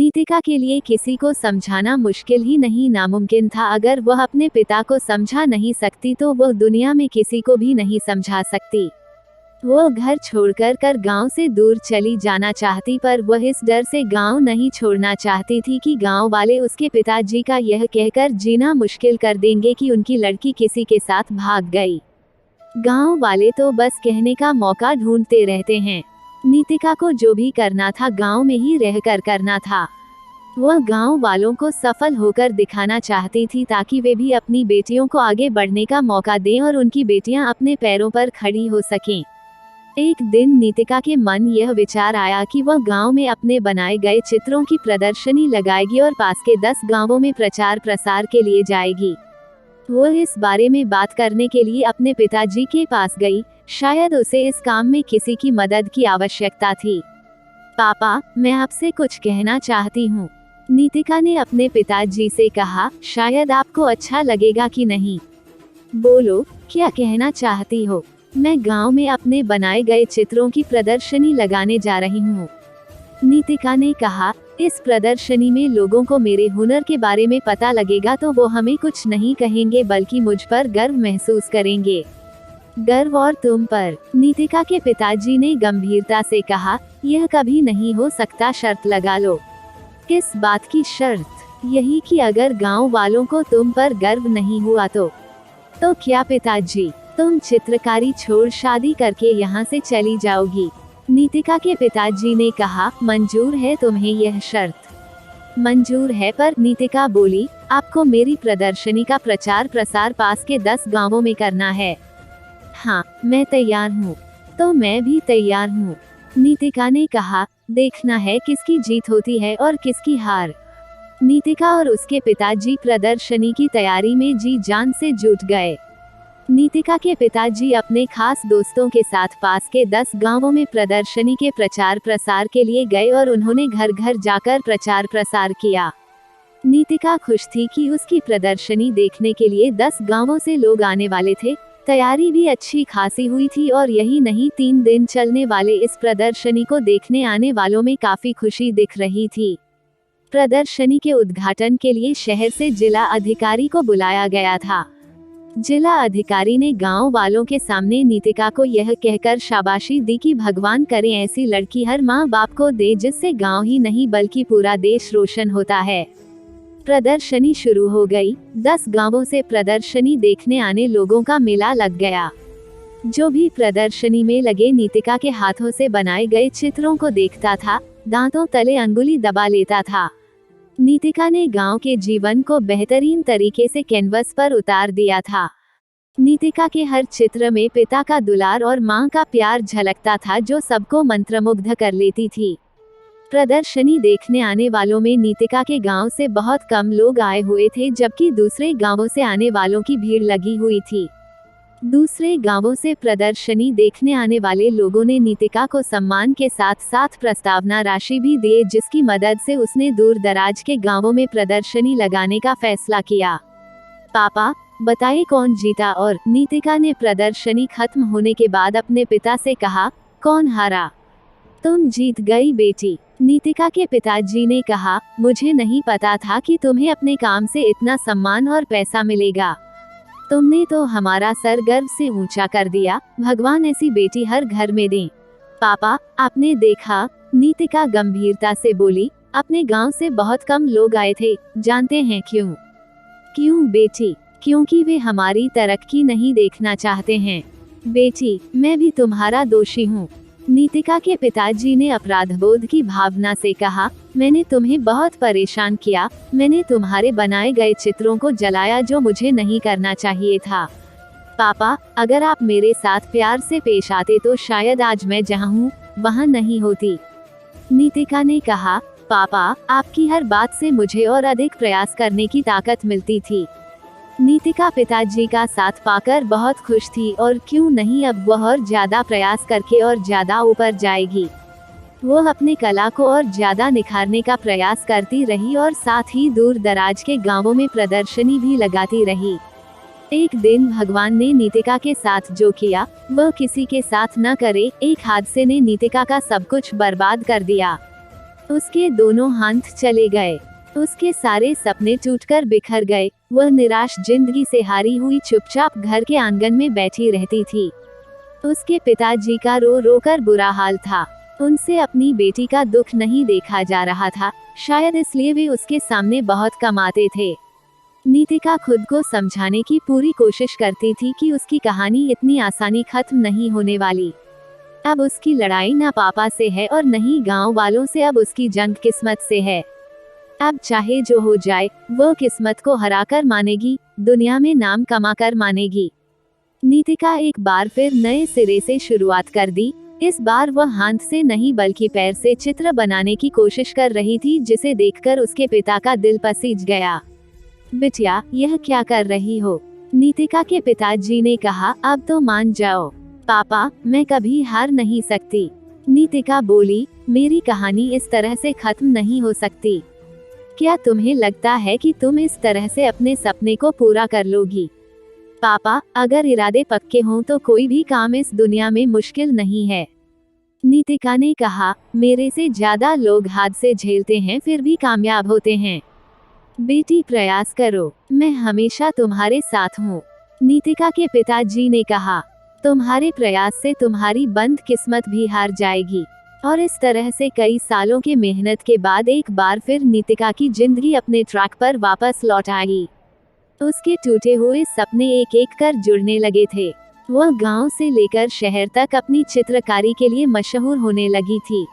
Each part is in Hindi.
नीतिका के लिए किसी को समझाना मुश्किल ही नहीं नामुमकिन था। अगर वह अपने पिता को समझा नहीं सकती तो वह दुनिया में किसी को भी नहीं समझा सकती। वो घर छोड़कर गांव से दूर चली जाना चाहती, पर वह इस डर से गांव नहीं छोड़ना चाहती थी कि गांव वाले उसके पिताजी का यह कहकर जीना मुश्किल कर देंगे कि उनकी लड़की किसी के साथ भाग गई। गांव वाले तो बस कहने का मौका ढूंढते रहते हैं। नीतिका को जो भी करना था गांव में ही रहकर करना था। वह गांव वालों को सफल होकर दिखाना चाहती थी ताकि वे भी अपनी बेटियों को आगे बढ़ने का मौका दें और उनकी बेटियां अपने पैरों पर खड़ी हो सकें। एक दिन नीतिका के मन यह विचार आया कि वह गांव में अपने बनाए गए चित्रों की प्रदर्शनी लगाएगी और पास के 10 गांवों में प्रचार प्रसार के लिए जाएगी। वो इस बारे में बात करने के लिए अपने पिताजी के पास गई। शायद उसे इस काम में किसी की मदद की आवश्यकता थी। पापा, मैं आपसे कुछ कहना चाहती हूँ, नीतिका ने अपने पिताजी से कहा। शायद आपको अच्छा लगेगा कि नहीं। बोलो, क्या कहना चाहती हो? मैं गांव में अपने बनाए गए चित्रों की प्रदर्शनी लगाने जा रही हूँ, नीतिका ने कहा। इस प्रदर्शनी में लोगों को मेरे हुनर के बारे में पता लगेगा तो वो हमें कुछ नहीं कहेंगे बल्कि मुझ पर गर्व महसूस करेंगे। गर्व और तुम पर, नीतिका के पिताजी ने गंभीरता से कहा। यह कभी नहीं हो सकता, शर्त लगा लो। किस बात की शर्त? यही कि अगर गांव वालों को तुम पर गर्व नहीं हुआ तो क्या पिताजी, तुम चित्रकारी छोड़ शादी करके यहाँ से चली जाओगी? नीतिका के पिताजी ने कहा। मंजूर है तुम्हें यह शर्त? मंजूर है, पर नीतिका बोली, आपको मेरी प्रदर्शनी का प्रचार प्रसार पास के 10 गांवों में करना है। हाँ, मैं तैयार हूँ। तो मैं भी तैयार हूँ, नीतिका ने कहा। देखना है किसकी जीत होती है और किसकी हार। नीतिका और उसके पिताजी प्रदर्शनी की तैयारी में जी जान से जुट गए। नीतिका के पिताजी अपने खास दोस्तों के साथ पास के 10 गांवों में प्रदर्शनी के प्रचार प्रसार के लिए गए और उन्होंने घर घर जाकर प्रचार प्रसार किया। नीतिका खुश थी कि उसकी प्रदर्शनी देखने के लिए 10 गांवों से लोग आने वाले थे। तैयारी भी अच्छी खासी हुई थी और यही नहीं, 3 दिन चलने वाले इस प्रदर्शनी को देखने आने वालों में काफी खुशी दिख रही थी। प्रदर्शनी के उद्घाटन के लिए शहर से जिला अधिकारी को बुलाया गया था। जिला अधिकारी ने गांव वालों के सामने नीतिका को यह कहकर शाबाशी दी कि भगवान करे ऐसी लड़की हर माँ बाप को दे जिससे गांव ही नहीं बल्कि पूरा देश रोशन होता है। प्रदर्शनी शुरू हो गई। 10 गांवों से प्रदर्शनी देखने आने लोगों का मेला लग गया। जो भी प्रदर्शनी में लगे नीतिका के हाथों से बनाए गए चित्रों को देखता था, दांतों तले अंगुली दबा लेता था। नीतिका ने गांव के जीवन को बेहतरीन तरीके से कैनवस पर उतार दिया था। नीतिका के हर चित्र में पिता का दुलार और मां का प्यार झलकता था जो सबको मंत्रमुग्ध कर लेती थी। प्रदर्शनी देखने आने वालों में नीतिका के गांव से बहुत कम लोग आए हुए थे, जबकि दूसरे गांवों से आने वालों की भीड़ लगी हुई थी। दूसरे गांवों से प्रदर्शनी देखने आने वाले लोगों ने नीतिका को सम्मान के साथ साथ प्रस्तावना राशि भी दी, जिसकी मदद से उसने दूर दराज के गांवों में प्रदर्शनी लगाने का फैसला किया। पापा, बताइए कौन जीता? और नीतिका ने प्रदर्शनी खत्म होने के बाद अपने पिता से कहा। कौन हारा? तुम जीत गई बेटी, नीतिका के पिताजी ने कहा। मुझे नहीं पता था कि तुम्हें अपने काम से इतना सम्मान और पैसा मिलेगा। तुमने तो हमारा सर गर्व से ऊंचा कर दिया। भगवान ऐसी बेटी हर घर में दे। पापा, आपने देखा, नीतिका गंभीरता से बोली। अपने गांव से बहुत कम लोग आए थे। जानते हैं क्यों? क्यों बेटी? क्योंकि वे हमारी तरक्की नहीं देखना चाहते हैं। बेटी, मैं भी तुम्हारा दोषी हूँ, नीतिका के पिताजी ने अपराधबोध की भावना से कहा। मैंने तुम्हें बहुत परेशान किया। मैंने तुम्हारे बनाए गए चित्रों को जलाया जो मुझे नहीं करना चाहिए था। पापा, अगर आप मेरे साथ प्यार से पेश आते तो शायद आज मैं जहाँ हूँ वहाँ नहीं होती, नीतिका ने कहा। पापा, आपकी हर बात से मुझे और अधिक प्रयास करने की ताकत मिलती थी। नीतिका पिताजी का साथ पाकर बहुत खुश थी और क्यों नहीं, अब वह और ज्यादा प्रयास करके और ज्यादा ऊपर जाएगी। वह अपने कला को और ज्यादा निखारने का प्रयास करती रही और साथ ही दूर दराज के गांवों में प्रदर्शनी भी लगाती रही। एक दिन भगवान ने नीतिका के साथ जो किया वह किसी के साथ न करे। एक हादसे ने नीतिका का सब कुछ बर्बाद कर दिया। उसके दोनों हाथ चले गए। उसके सारे सपने टूटकर बिखर गए। वह निराश जिंदगी से हारी हुई चुपचाप घर के आंगन में बैठी रहती थी। उसके पिताजी का रो रो कर बुरा हाल था। उनसे अपनी बेटी का दुख नहीं देखा जा रहा था, शायद इसलिए वे उसके सामने बहुत कम आते थे। नीतिका खुद को समझाने की पूरी कोशिश करती थी कि उसकी कहानी इतनी आसानी खत्म नहीं होने वाली। अब उसकी लड़ाई न पापा से है और न ही गाँव वालों से, अब उसकी जंग किस्मत से है। अब चाहे जो हो जाए, वो किस्मत को हराकर मानेगी, दुनिया में नाम कमाकर मानेगी। नीतिका एक बार फिर नए सिरे से शुरुआत कर दी। इस बार वह हाथ से नहीं बल्कि पैर से चित्र बनाने की कोशिश कर रही थी, जिसे देखकर उसके पिता का दिल पसीज गया। बिटिया, यह क्या कर रही हो? नीतिका के पिताजी ने कहा, अब तो मान जाओ। पापा, मैं कभी हार नहीं सकती। नीतिका बोली, मेरी कहानी इस तरह से खत्म नहीं हो सकती। क्या तुम्हें लगता है कि तुम इस तरह से अपने सपने को पूरा कर लोगी? पापा, अगर इरादे पक्के हों तो कोई भी काम इस दुनिया में मुश्किल नहीं है। नीतिका ने कहा, मेरे से ज्यादा लोग हादसे झेलते हैं फिर भी कामयाब होते हैं। बेटी, प्रयास करो, मैं हमेशा तुम्हारे साथ हूँ। नीतिका के पिताजी ने कहा, तुम्हारे प्रयास से तुम्हारी बंद किस्मत भी हार जाएगी। और इस तरह से कई सालों की मेहनत के बाद एक बार फिर नीतिका की जिंदगी अपने ट्रैक पर वापस लौट आई। उसके टूटे हुए सपने एक एक कर जुड़ने लगे थे। वह गांव से लेकर शहर तक अपनी चित्रकारी के लिए मशहूर होने लगी थी।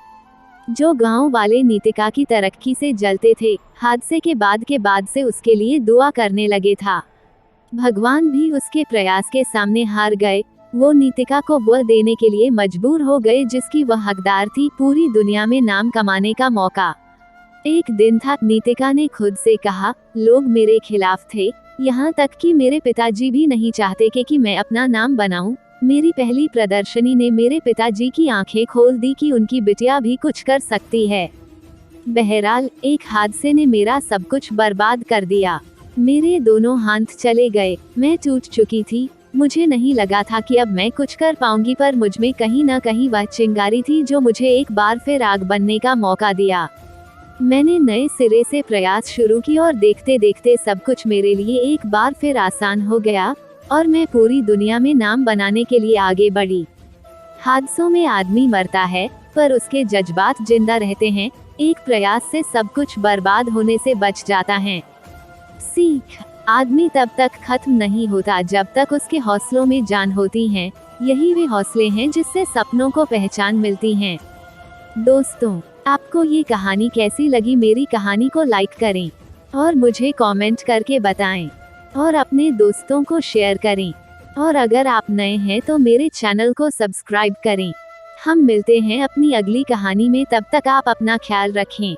जो गांव वाले नीतिका की तरक्की से जलते थे, हादसे के बाद से उसके लिए दुआ करने लगे था। भगवान भी उसके प्रयास के सामने हार गए। वो नीतिका को वह देने के लिए मजबूर हो गए जिसकी वह हकदार थी, पूरी दुनिया में नाम कमाने का मौका। एक दिन था, नीतिका ने खुद से कहा, लोग मेरे खिलाफ थे, यहाँ तक कि मेरे पिताजी भी नहीं चाहते कि मैं अपना नाम बनाऊं। मेरी पहली प्रदर्शनी ने मेरे पिताजी की आंखें खोल दी कि उनकी बिटिया भी कुछ कर सकती है। बहरहाल, एक हादसे ने मेरा सब कुछ बर्बाद कर दिया। मेरे दोनों हाथ चले गए। मैं टूट चुकी थी। मुझे नहीं लगा था कि अब मैं कुछ कर पाऊंगी, पर मुझमें कहीं न कहीं वह चिंगारी थी जो मुझे एक बार फिर आग बनने का मौका दिया। मैंने नए सिरे से प्रयास शुरू की और देखते देखते सब कुछ मेरे लिए एक बार फिर आसान हो गया और मैं पूरी दुनिया में नाम बनाने के लिए आगे बढ़ी। हादसों में आदमी मरता है, पर उसके जज्बात जिंदा रहते हैं। एक प्रयास से सब कुछ बर्बाद होने से बच जाता है। सीख, आदमी तब तक खत्म नहीं होता जब तक उसके हौसलों में जान होती है। यही वे हौसले हैं जिससे सपनों को पहचान मिलती है। दोस्तों, आपको ये कहानी कैसी लगी? मेरी कहानी को लाइक करें और मुझे कमेंट करके बताएं और अपने दोस्तों को शेयर करें। और अगर आप नए हैं तो मेरे चैनल को सब्सक्राइब करें। हम मिलते हैं अपनी अगली कहानी में, तब तक आप अपना ख्याल रखें।